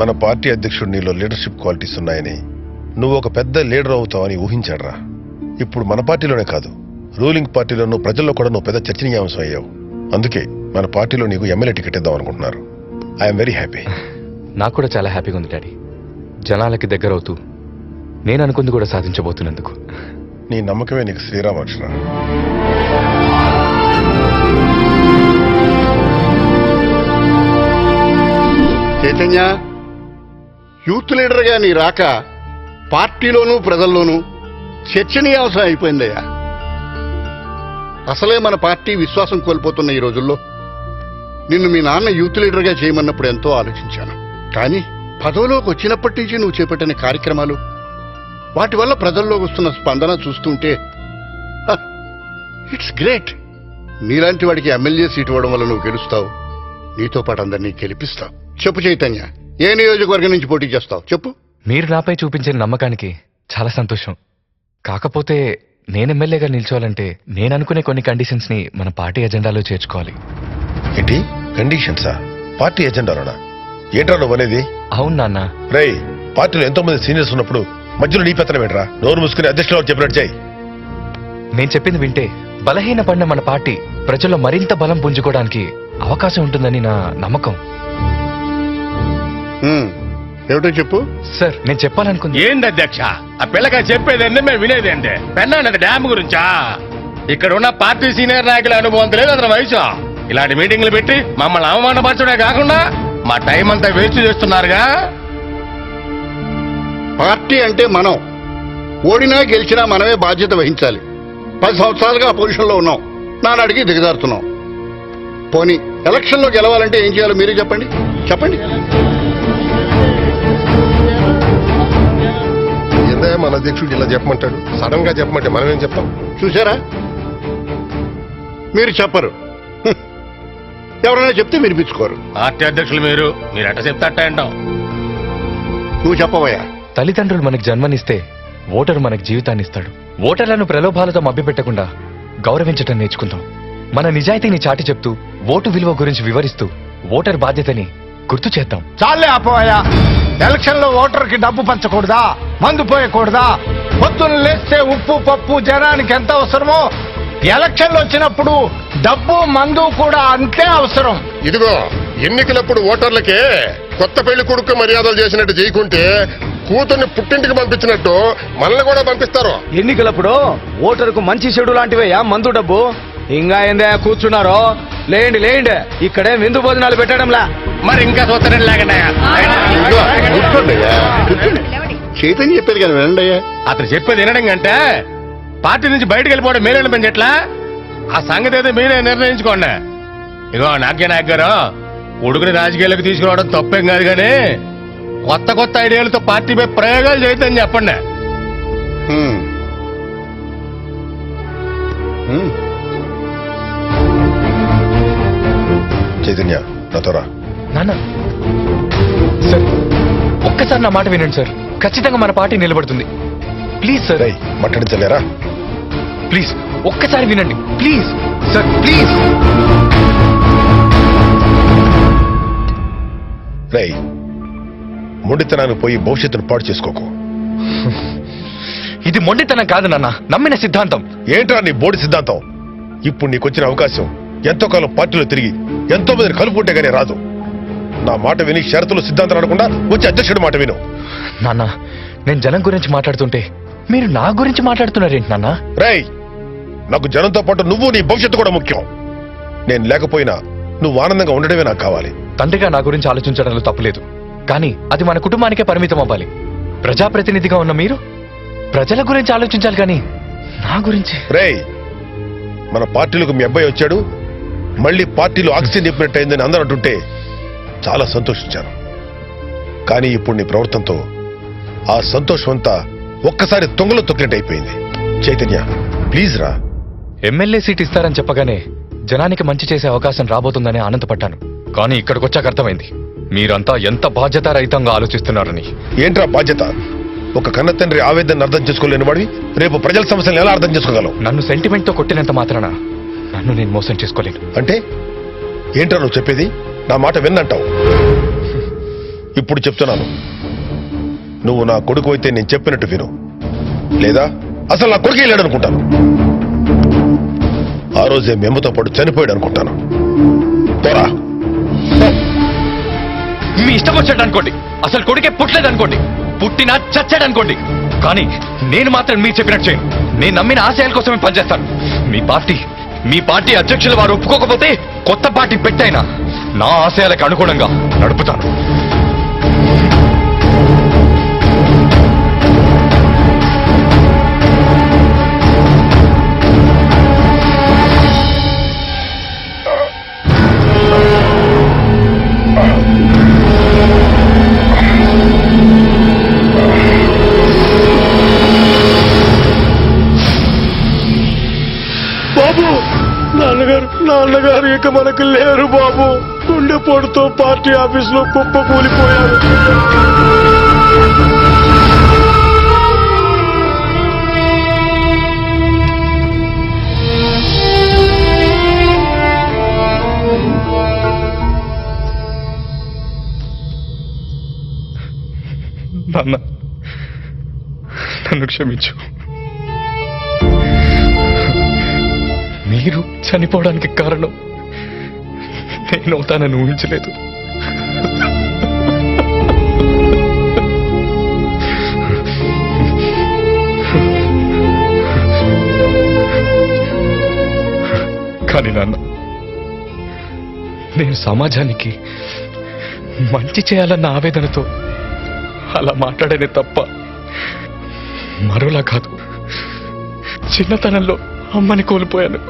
మన పార్టీ అధ్యక్షుడు నీలో లీడర్షిప్ క్వాలిటీస్ ఉన్నాయని, నువ్వు ఒక పెద్ద లీడర్ అవుతావని ఊహించాడ్రా. ఇప్పుడు మన పార్టీలోనే కాదు, రూలింగ్ పార్టీలోనూ ప్రజల్లో కూడా నువ్వు పెద్ద చర్చనీయాంశం అయ్యావు. అందుకే మన పార్టీలో నీకు ఎమ్మెల్యే టికెట్ ఇద్దాం అనుకుంటున్నారు. I'm very happy. నాకు కూడా చాలా హ్యాపీగా ఉంది డాడీ. జనాలకి దగ్గర అవుతూ నేను అనుకుంది కూడా సాధించబోతున్నందుకు. నీ నమ్మకమే నీకు శ్రీరామకృష్ణ. చైతన్య, యూత్ లీడర్గా నీ రాక పార్టీలోనూ ప్రజల్లోనూ చర్చనీయాంశం అయిపోయిందయ్యా. అసలే మన పార్టీ విశ్వాసం కోల్పోతున్న ఈ రోజుల్లో నిన్ను మీ నాన్న యూత్ లీడర్గా చేయమన్నప్పుడు ఎంతో ఆలోచించాను. కానీ పదవిలోకి వచ్చినప్పటి నుంచి నువ్వు చేపట్టిన కార్యక్రమాలు, వాటి వల్ల ప్రజల్లోకి వస్తున్న స్పందన చూస్తుంటే ఇట్స్ గ్రేట్. నీలాంటి వాడికి ఎమ్మెల్యే సీట్ ఇవ్వడం వల్ల నువ్వు గెలుస్తావు, నీతో పాటు అందరినీ గెలిపిస్తావు. చెప్పు చైతన్య, ఏ నియోజకవర్గం నుంచి పోటీ చేస్తావు చెప్పు. మీరు నాపై చూపించిన నమ్మకానికి చాలా సంతోషం. కాకపోతే నేను ఎమ్మెల్యేగా నిల్చోవాలంటే నేను అనుకునే కొన్ని కండిషన్స్ ని మన పార్టీ ఎజెండాలో చేర్చుకోవాలి. ఏంటి కండిషన్సా? పార్టీ ఎజెండాలోనా? ఏంట్రా నువ్వు అనేది? అవును నాన్న. రేయ్, పార్టీలో ఎంతో మంది సీనియర్స్ ఉన్నప్పుడు మధ్యలో నీ పెత్తనం ఏంట్రా? నోరు మూసుకుని అధ్యక్షులు చెప్పినట్టు చేయి. నేను చెప్పింది వింటే బలహీన పడిన మన పార్టీ ప్రజల్లో మరింత బలం పుంజుకోవడానికి అవకాశం ఉంటుందని నా నమ్మకం. ఏమిటో చెప్పు. సార్, నేను చెప్పాలనుకుంది. ఏంది అధ్యక్ష ఆ పిల్లగా చెప్పేదండి, మేము వినేదండి. పెన్నానది డ్యామ్ గురించా? ఇక్కడ ఉన్న పార్టీ సీనియర్ నాయకుల అనుభవం లేదు అతని వయసు. ఇలాంటి మీటింగ్లు పెట్టి మమ్మల్ని అవమానపరచడే కాకుండా మా టైం అంతా వేస్ట్ చేస్తున్నారుగా. పార్టీ అంటే మనం ఓడినా గెలిచినా మనమే బాధ్యత వహించాలి. 10 సంవత్సరాలుగా ఆ పొజిషన్లో ఉన్నాం, నాన్న అడిగి దిగజారుతున్నాం. పోనీ ఎలక్షన్లో గెలవాలంటే ఏం చేయాలో మీరే చెప్పండి. ఏందా మన అధ్యక్షుడు ఇలా చెప్పమంటాడు? సడన్ గా చెప్పమంటే మనం ఏం చెప్తాం? చూసారా, మీరు చెప్పరు, ఎవరైనా చెప్తే వినిపించుకోరు. పార్టీ అధ్యక్షులు మీరు ఎట్ట చెప్తే అట్ట అంటాం. నువ్వు చెప్పవయ్యా. తల్లిదండ్రులు మనకు జన్మనిస్తే ఓటరు మనకు జీవితాన్ని ఇస్తాడు. ఓటర్లను ప్రలోభాలతో మభ్యపెట్టకుండా గౌరవించటం నేర్చుకుందాం. మన నిజాయితీని చాటి చెప్తూ ఓటు విలువ గురించి వివరిస్తూ ఓటర్ బాధ్యతని గుర్తు చేద్దాం. చాలే ఆపోయా. ఎలక్షన్ లో ఓటర్ కి డబ్బు పంచకూడదా, మందు పోయకూడదా? పొద్దున్న లేస్తే ఉప్పు పప్పు జనానికి ఎంత అవసరమో ఎలక్షన్లు వచ్చినప్పుడు డబ్బు మందు కూడా అంతే అవసరం. ఇదిగో, ఎన్నికలప్పుడు ఓటర్లకే కొత్త పెళ్లి కొడుకు మర్యాదలు చేసినట్టు చేయకుంటే కూతుర్ని పుట్టింటికి పంపించినట్టు మనల్ని కూడా పంపిస్తారు. ఎన్నికలప్పుడు ఓటరుకు మంచి చెడు లాంటివయ్యా మందు డబ్బు. ఇంకా ఏందే కూర్చున్నారో? లేండి, ఇక్కడే విందు భోజనాలు పెట్టడంలా. మరి ఇంకా చూస్తారని చైతన్య చెప్పేది కదా, వినండి అయ్యా. అతను చెప్పేది వినడం కంటే పార్టీ నుంచి బయటకు వెళ్ళిపోవడం మీరే పెంచట్లా. ఆ సంగతి అయితే మీరే నిర్ణయించుకోండి. ఇగో నాగ్య గారు, ఉడుకుని రాజకీయాలకు తీసుకురావడం తప్పేం కాదు, కానీ కొత్త ఐడియాలతో పార్టీపై ప్రయోగాలు చేయొద్దని చెప్పండి. చైతన్య, నాతోరా. నాన్న, సార్ ఒక్కసారి నా మాట వినండి సార్. ఖచ్చితంగా మన పార్టీ నిలబడుతుంది. Please sir. మాట్లాడించలేరా? ప్లీజ్ ఒక్కసారి వినండి ప్లీజ్ సార్, ప్లీజ్. రై, మొండితనాన్ని పోయి భవిష్యత్తును పాడు చేసుకోకు. ఇది మొండితనం కాదు నాన్న, నమ్మిన సిద్ధాంతం. ఏంట్రా నీ బోర్డు సిద్ధాంతం? ఇప్పుడు నీకొచ్చిన అవకాశం ఎంతో కాలం పార్టీలో తిరిగి ఎంతో మందిని కలుపుకుంటే గానీ రాదు. నా మాట విని షరతులు సిద్ధాంతాలు అనకుండా వచ్చి అధ్యక్షుడి మాట విను. నాన్న, నేను జనం గురించి మాట్లాడుతుంటే మీరు నా గురించి మాట్లాడుతున్నారేంటి నాన్న? రేయ్, నాకు జనంతో పాటు నువ్వు నీ భవిష్యత్తు కూడా ముఖ్యం. నేను లేకపోయినా నువ్వు ఆనందంగా ఉండడమే నాకు కావాలి. తండ్రిగా నా గురించి ఆలోచించడంలో తప్పులేదు, కానీ అది మన కుటుంబానికే పరిమితం అవ్వాలి. ప్రజాప్రతినిధిగా ఉన్న మీరు ప్రజల గురించి ఆలోచించాలి, కానీ నా గురించి. రేయ్, మన పార్టీలకు మీ అబ్బాయి వచ్చాడు, మళ్ళీ పార్టీలో ఆక్సిజన్ నింపినట్టయిందని అందరూ అంటుంటే చాలా సంతోషించాను. కానీ ఇప్పుడు నీ ప్రవర్తనతో ఆ సంతోషం అంతా ఒక్కసారి తొంగలో తొక్కినట్టు అయిపోయింది. చైతన్య, ప్లీజ్ రా. ఎమ్మెల్యే సీట్ ఇస్తారని చెప్పగానే జనానికి మంచి చేసే అవకాశం రాబోతుందని ఆనందపడ్డాను. కానీ ఇక్కడికి వచ్చాక అర్థమైంది మీరంతా ఎంత బాధ్యతారహితంగా ఆలోచిస్తున్నారని. ఏంట్రా బాధ్యత? ఒక కన్న తండ్రి ఆవేదన అర్థం చేసుకోలేని వాడివి రేపు ప్రజల సమస్యలను ఎలా అర్థం చేసుకోగలవు? నన్ను సెంటిమెంట్ తో కొట్టినంత మాత్రాన నన్ను నేను మోసం చేసుకోలేను. అంటే ఏంట్రా నువ్వు చెప్పేది? నా మాట విన్నంటావు? ఇప్పుడు చెప్తున్నాను, నువ్వు నా కొడుకు అయితే నేను చెప్పినట్టు విను, లేదా అసలు నా కొడుకు వెళ్ళాడు అనుకుంటాను. ఆ రోజే మెమ్మతో పాటు చనిపోయాడు అనుకుంటాను. పోరా. మీ ఇష్టం వచ్చాడు అనుకోండి, అసలు కొడుకే పుట్టలేదు అనుకోండి, పుట్టినా చచ్చాడు అనుకోండి, కానీ నేను మాత్రం మీరు చెప్పినట్టు చేయను. నేను నమ్మిన ఆశయాల కోసమే పనిచేస్తాను. మీ పార్టీ అధ్యక్షులు వారు ఒప్పుకోకపోతే కొత్త పార్టీ పెట్టైనా నా ఆశయాలకు అనుగుణంగా నడుపుతాను. బాబు, నాన్నగారు ఇక మనకు లేరు బాబు. గుండెపోటుతో పార్టీ ఆఫీసులో కుప్ప కూలిపోయారు. నాన్న, నన్ను క్షమించు. మీరు చనిపోవడానికి కారణం నేను అవుతానని ఊహించలేదు. కానీ నాన్న, నేను సమాజానికి మంచి చేయాలన్న ఆవేదనతో అలా మాట్లాడేది తప్ప మరోలా కాదు. చిన్నతనంలో అమ్మని కోల్పోయాను,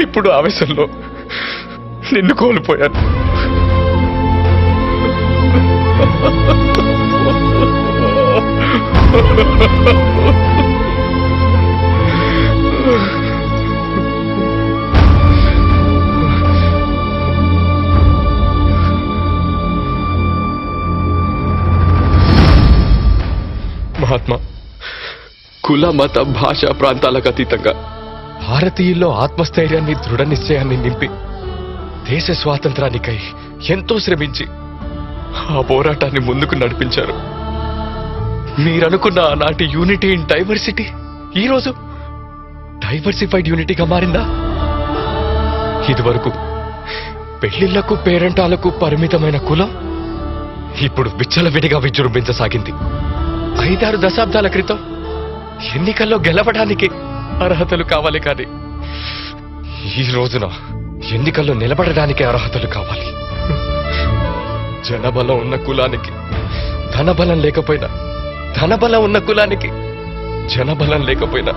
ఇప్పుడు ఆవేశంలో నిన్ను కోల్పోయాను. మహాత్మా, కుల మత భాష ప్రాంతాలకు అతీతంగా భారతీయుల్లో ఆత్మస్థైర్యాన్ని దృఢ నిశ్చయాన్ని నింపి దేశ స్వాతంత్రానికై ఎంతో శ్రమించి ఆ పోరాటాన్ని ముందుకు నడిపించారు. మీరనుకున్న ఆనాటి యూనిటీ ఇన్ డైవర్సిటీ ఈరోజు డైవర్సిఫైడ్ యూనిటీగా మారిందా? ఇదివరకు పెళ్లిళ్లకు పేరంటాలకు పరిమితమైన కులం ఇప్పుడు విచ్చలవిడిగా విజృంభించసాగింది. 5-6 దశాబ్దాల క్రితం ఎన్నికల్లో గెలవడానికి అర్హతలు కావాలి, కానీ ఈ రోజున ఎన్నికల్లో నిలబడడానికి అర్హతలు కావాలి. జనబలం ఉన్న కులానికి ధనబలం లేకపోయినా, ధనబలం ఉన్న కులానికి జనబలం లేకపోయినా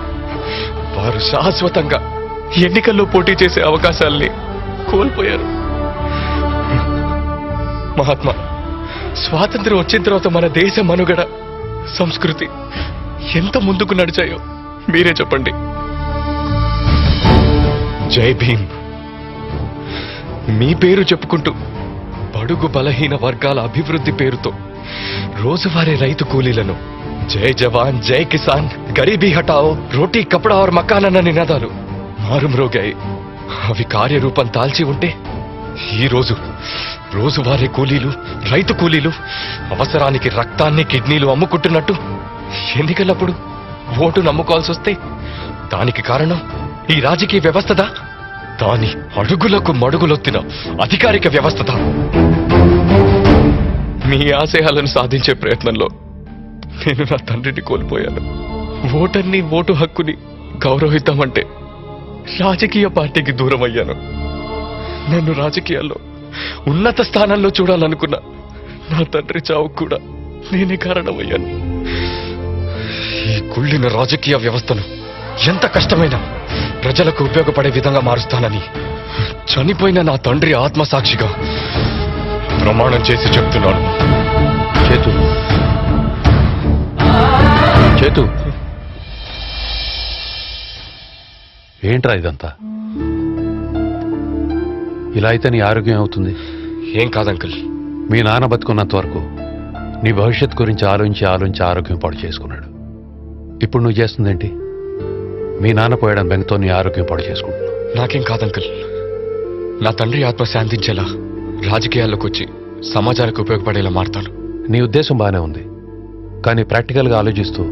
వారు శాశ్వతంగా ఎన్నికల్లో పోటీ చేసే అవకాశాల్ని కోల్పోయారు. మహాత్మా, స్వాతంత్ర్యం వచ్చిన తర్వాత మన దేశ మనుగడ, సంస్కృతి ఎంత ముందుకు నడిచాయో మీరే చెప్పండి. జై భీమ్. మీ పేరు చెప్పుకుంటూ బడుగు బలహీన వర్గాల అభివృద్ధి పేరుతో రోజువారీ రైతు కూలీలను జై జవాన్, జై కిసాన్, గరీబీ హటాओ, రోటీ కపడా और మకాన్ అన్న నినాదాలు మారుమ్రోగాయి. అవి కార్యరూపం దాల్చి ఉంటే ఈ రోజు రోజువారీ కూలీలు, రైతు కూలీలు అవసరానికి రక్తాన్ని, కిడ్నీలు అమ్ముకుంటున్నట్టు ఎన్నికలప్పుడు ఓటు నమ్ముకోవాల్సి వస్తే దానికి కారణం ఈ రాజకీయ వ్యవస్థదా? దాని అడుగులకు మడుగులొత్తిన అధికారిక వ్యవస్థదా? మీ ఆశయాలను సాధించే ప్రయత్నంలో నేను నా తండ్రిని కోల్పోయాను. ఓటర్ని, ఓటు హక్కుని గౌరవిద్దామంటే రాజకీయ పార్టీకి దూరం అయ్యాను. నన్ను రాజకీయాల్లో ఉన్నత స్థానంలో చూడాలనుకున్న నా తండ్రి చావు కూడా నేనే కారణమయ్యాను. ఈ కుళ్ళిన రాజకీయ వ్యవస్థను ఎంత కష్టమైనా ప్రజలకు ఉపయోగపడే విధంగా మారుస్తానని చనిపోయిన నా తండ్రి ఆత్మసాక్షిగా ప్రమాణం చేసి చెప్తున్నాను. చేతు, ఏంట్రా ఇదంతా? ఇలా అయితే నీ ఆరోగ్యం అవుతుంది. ఏం కాదంకుల్, మీ నాన్న బతుకున్నంత వరకు నీ భవిష్యత్ గురించి ఆలోచించి ఆరోగ్యం పాడు చేసుకున్నాడు. ఇప్పుడు నువ్వు చేస్తుందేంటి? మీ నాన్న పోయడం బెంగతో నీ ఆరోగ్యం పాడు చేసుకుంటున్నావు. నాకేం కాదంకుల్, నా తండ్రి ఆత్మ శాంతించేలా రాజకీయాల్లోకి వచ్చి సమాజానికి ఉపయోగపడేలా మారతాను. నీ ఉద్దేశం బాగానే ఉంది, కానీ ప్రాక్టికల్గా ఆలోచిస్తూ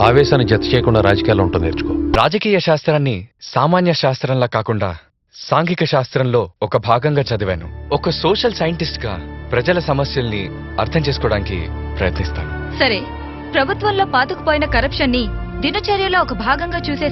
ఆవేశాన్ని జత చేయకుండా రాజకీయాల్లో ఉంటూ నేర్చుకో. రాజకీయ శాస్త్రాన్ని సామాన్య శాస్త్రంలా కాకుండా సాంఘిక శాస్త్రంలో ఒక భాగంగా చదివాను. ఒక సోషల్ సైంటిస్ట్ గా ప్రజల సమస్యల్ని అర్థం చేసుకోవడానికి ప్రయత్నిస్తాను. సరే, ప్రభుత్వంలో పాతుకుపోయిన కరప్షన్ ని దినచర్యలో ఒక భాగంగా చూసే